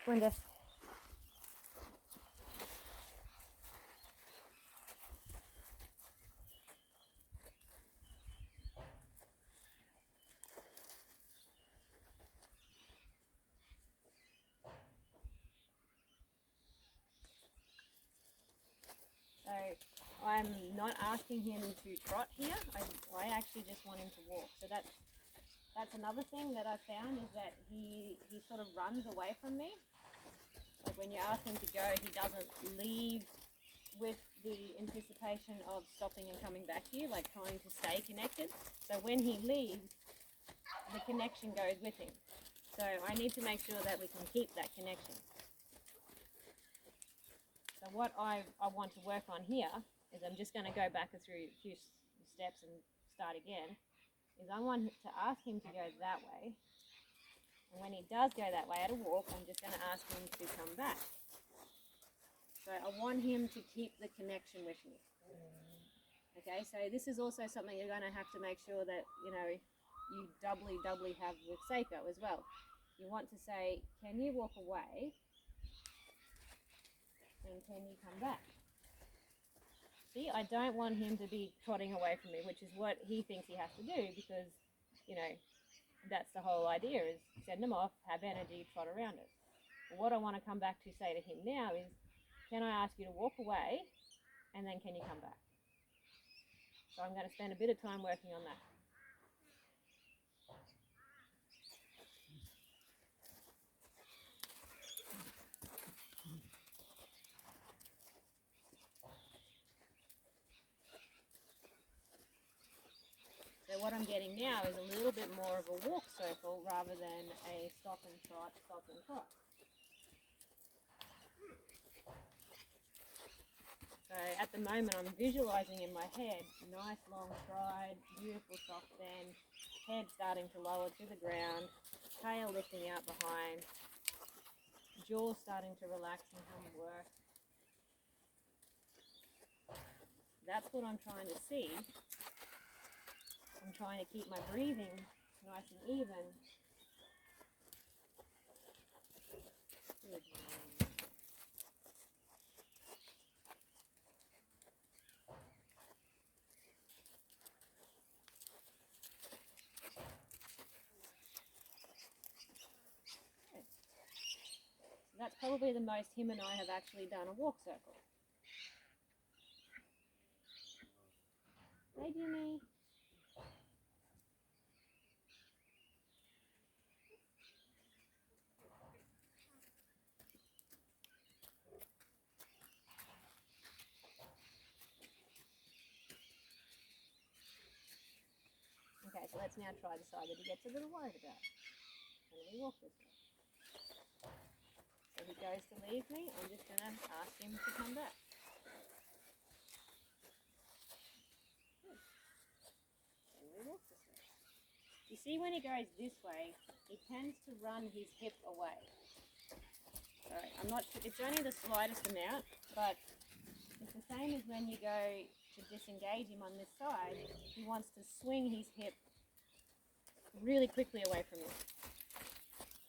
Come on, Jess. So I'm not asking him to trot here. I actually just want him to walk. So that's another thing that I found is that he sort of runs away from me. Like when you ask him to go, he doesn't leave with the anticipation of stopping and coming back to you, like trying to stay connected. So when he leaves, the connection goes with him. So I need to make sure that we can keep that connection. So what I want to work on here is I'm just going to go back through a few steps and start again, is I want to ask him to go that way. And when he does go that way at a walk, I'm just going to ask him to come back. So I want him to keep the connection with me. Okay, so this is also something you're going to have to make sure that, you know, you doubly have with Seiko as well. You want to say, can you walk away? And can you come back? See, I don't want him to be trotting away from me, which is what he thinks he has to do because, you know, that's the whole idea is send him off, have energy, trot around it. But what I want to come back to say to him now is, can I ask you to walk away and then can you come back? So I'm going to spend a bit of time working on that. So what I'm getting now is a little bit more of a walk circle rather than a stop and trot, stop and trot. So at the moment I'm visualizing in my head, nice long stride, beautiful soft bend, head starting to lower to the ground, tail lifting out behind, jaw starting to relax and come work. That's what I'm trying to see. I'm trying to keep my breathing nice and even. Good. So that's probably the most him and I have actually done a walk circle. Hey, Jimmy. Okay, so let's now try the side that he gets a little worried about. And we walk this way. So he goes to leave me, I'm just going to ask him to come back. Good. And we walk this way. You see when he goes this way, he tends to run his hip away. Alright, I'm not sure, it's only the slightest amount, but it's the same as when you go to disengage him on this side, he wants to swing his hip really quickly away from you.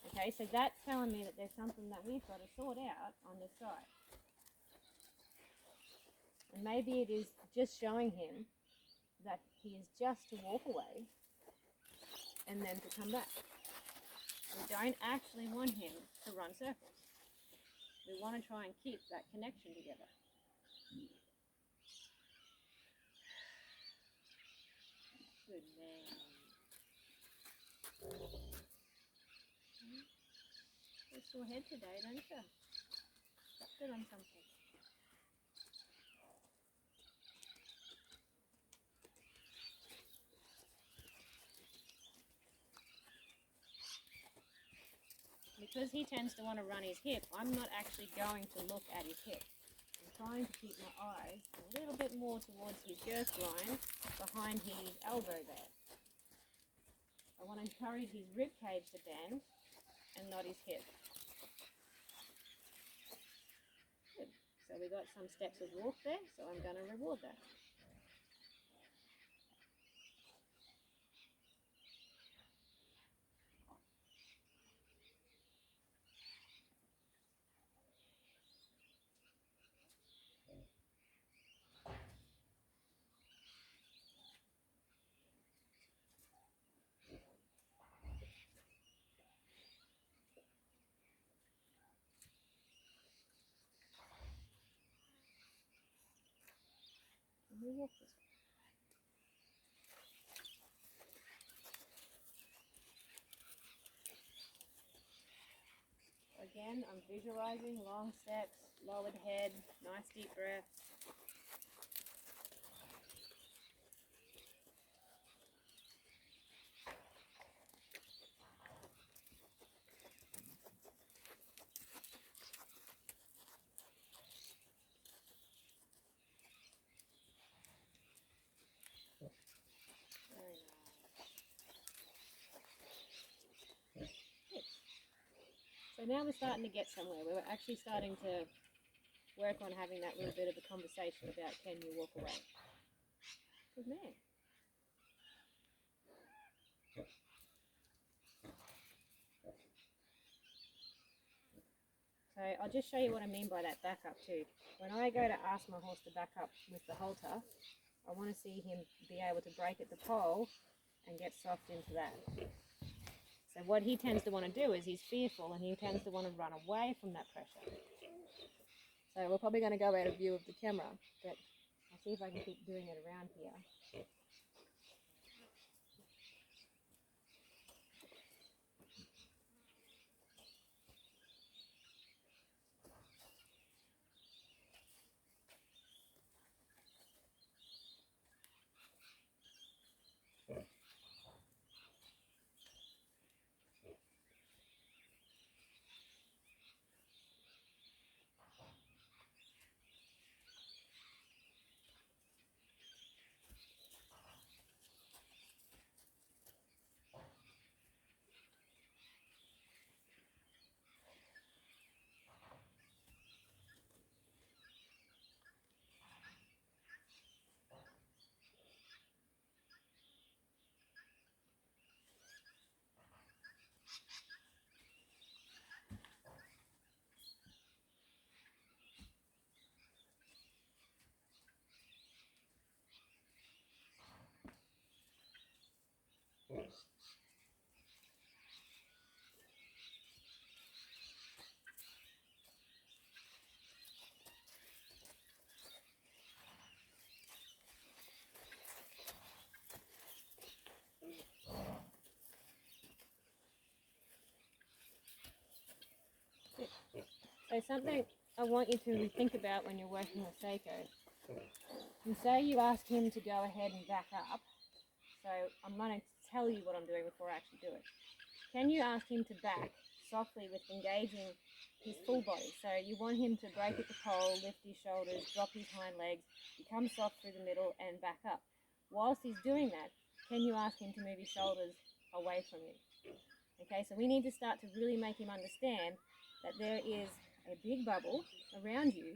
Okay, so that's telling me that there's something that we've got to sort out on this side. And maybe it is just showing him that he is just to walk away and then to come back. We don't actually want him to run circles. We want to try and keep that connection together. Good man. You're sore head today, don't you? Got good on something. Because he tends to want to run his hip, I'm not actually going to look at his hip. I'm trying to keep my eyes a little bit more towards his girth line behind his elbow there. I want to encourage his rib cage to bend and not his hip. Good. So we got some steps of walk there, so I'm going to reward that. Can we walk this way? Again, I'm visualizing long steps, lowered head, nice deep breath. Very nice. Good. So now we're starting to get somewhere. We're actually starting to work on having that little bit of a conversation about can you walk away. Good man. So I'll just show you what I mean by that back up too. When I go to ask my horse to back up with the halter, I want to see him be able to break at the pole and get soft into that. So what he tends to want to do is he's fearful and he tends to want to run away from that pressure. So we're probably going to go out of view of the camera, but I'll see if I can keep doing it around here. So something I want you to think about when you're working with Seiko. You say you ask him to go ahead and back up. So I'm going to tell you what I'm doing before I actually do it. Can you ask him to back softly with engaging his full body? So you want him to break at the pole, lift his shoulders, drop his hind legs, become soft through the middle and back up. Whilst he's doing that, can you ask him to move his shoulders away from you? Okay, so we need to start to really make him understand that there is a big bubble around you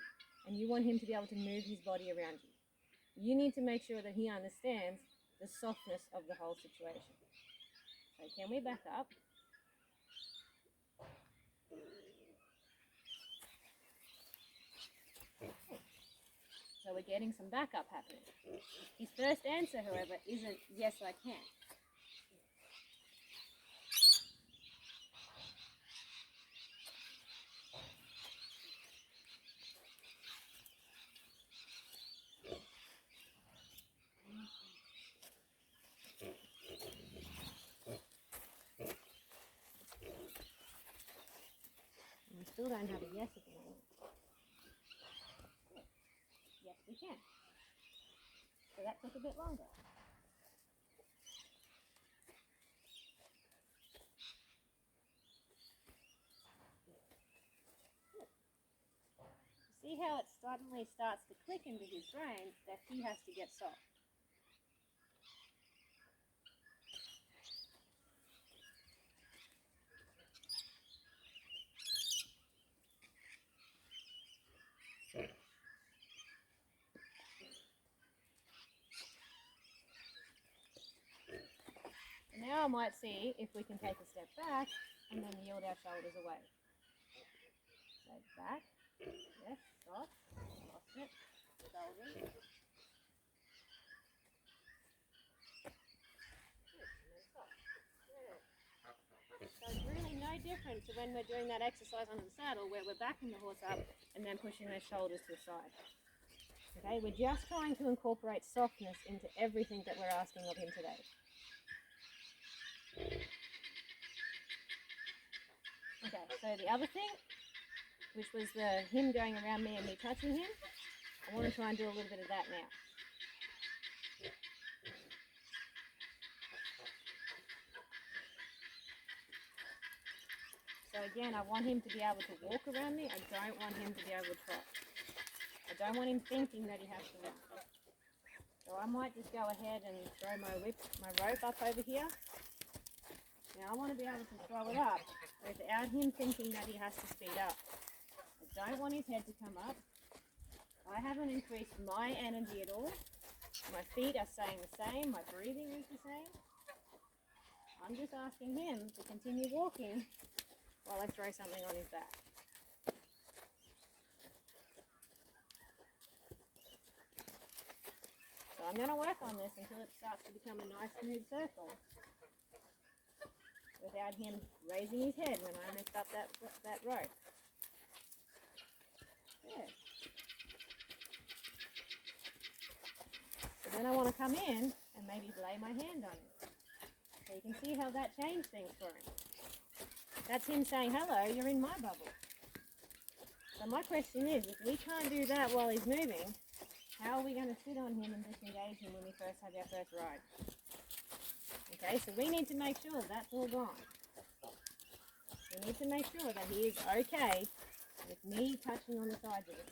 and you want him to be able to move his body around you. You need to make sure that he understands the softness of the whole situation. So can we back up? So we're getting some backup happening. His first answer, however, isn't yes, I can. We still don't have a yes at the moment. Yes, we can. So that took a bit longer. See how it suddenly starts to click into his brain that he has to get soft. Now I might see if we can take a step back and then yield our shoulders away. So back, yes, soft, lost it, shoulders. So it's really no different to when we're doing that exercise on the saddle where we're backing the horse up and then pushing those shoulders to the side. Okay, we're just trying to incorporate softness into everything that we're asking of him today. Okay, so the other thing, which was him going around me and me touching him, I want to try and do a little bit of that now. So again, I want him to be able to walk around me. I don't want him to be able to trot. I don't want him thinking that he has to run. So I might just go ahead and throw my rope up over here. Now I want to be able to throw it up without him thinking that he has to speed up. I don't want his head to come up. I haven't increased my energy at all. My feet are staying the same. My breathing is the same. I'm just asking him to continue walking while I throw something on his back. So I'm going to work on this until it starts to become a nice smooth circle without him raising his head when I messed up that rope. Yeah. So then I want to come in and maybe lay my hand on him. So you can see how that changed things for him. That's him saying, hello, you're in my bubble. So my question is, if we can't do that while he's moving, how are we going to sit on him and disengage him when we first have our first ride? Okay, so we need to make sure that's all gone. We need to make sure that he is okay with me touching on the sides of him.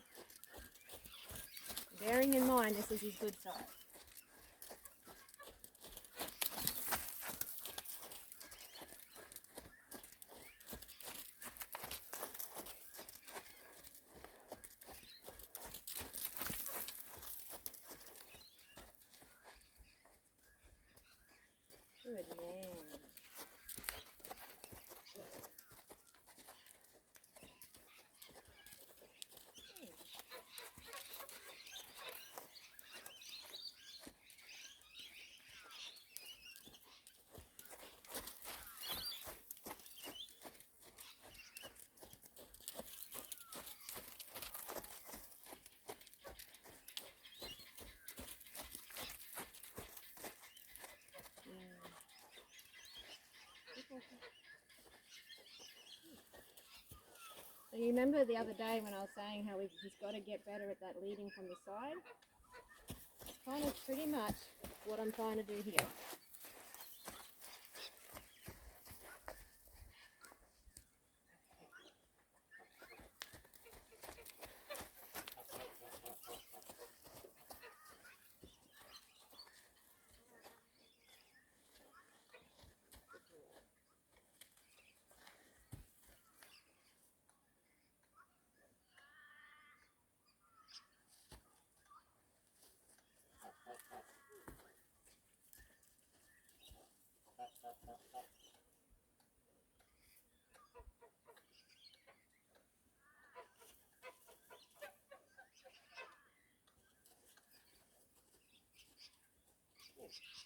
Bearing in mind this is his good side. Good man. So you remember the other day when I was saying how he's got to get better at that leading from the side? It's kind of pretty much what I'm trying to do here.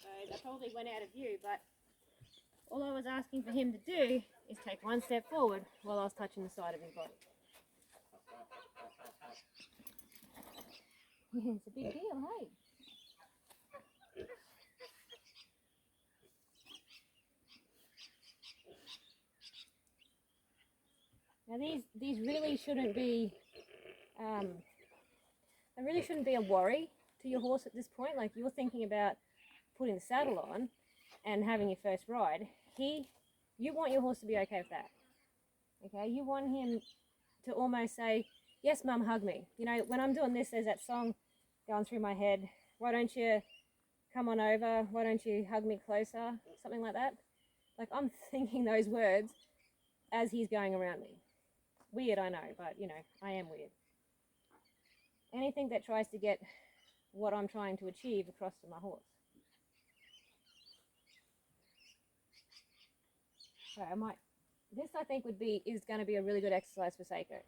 So that probably went out of view, but all I was asking for him to do is take one step forward while I was touching the side of his body. It's a big deal, hey? Now these really shouldn't be, they really shouldn't be a worry to your horse at this point. Like, you're thinking about putting the saddle on and having your first ride. You want your horse to be okay with that. Okay, you want him to almost say, yes, Mum, hug me. You know, when I'm doing this, there's that song going through my head. Why don't you come on over? Why don't you hug me closer? Something like that. Like, I'm thinking those words as he's going around me. Weird, I know, but, you know, I am weird. Anything that tries to get what I'm trying to achieve across to my horse. So this I think is going to be a really good exercise for Seiko.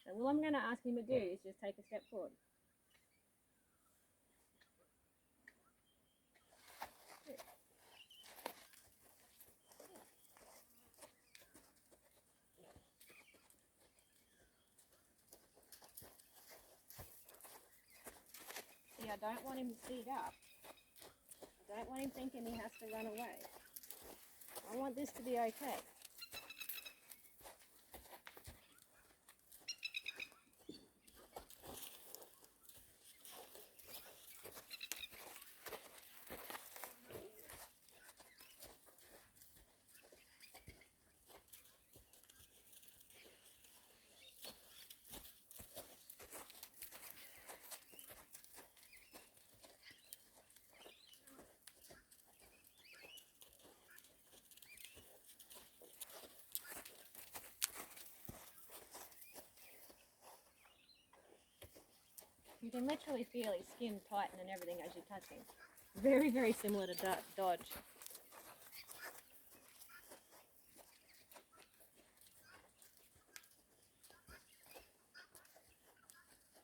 So all I'm going to ask him to do is just take a step forward. I don't want him to speed up. I don't want him thinking he has to run away. I want this to be okay. You can literally feel his skin tighten and everything as you touch him. Very, very similar to Dodge.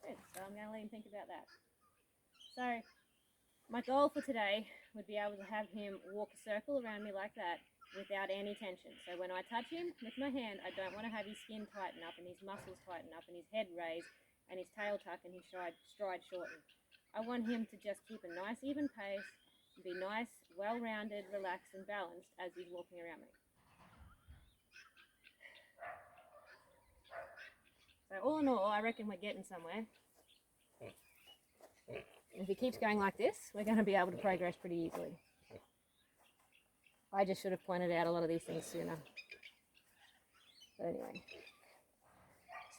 Good, so I'm going to let him think about that. So, my goal for today would be able to have him walk a circle around me like that without any tension. So when I touch him with my hand, I don't want to have his skin tighten up and his muscles tighten up and his head raise and his tail tuck and his stride shorten. I want him to just keep a nice even pace and be nice, well-rounded, relaxed and balanced as he's walking around me. So all in all, I reckon we're getting somewhere. And if he keeps going like this, we're going to be able to progress pretty easily. I just should have pointed out a lot of these things sooner. But anyway, his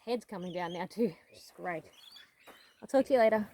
head's coming down now too, which is great. I'll talk to you later.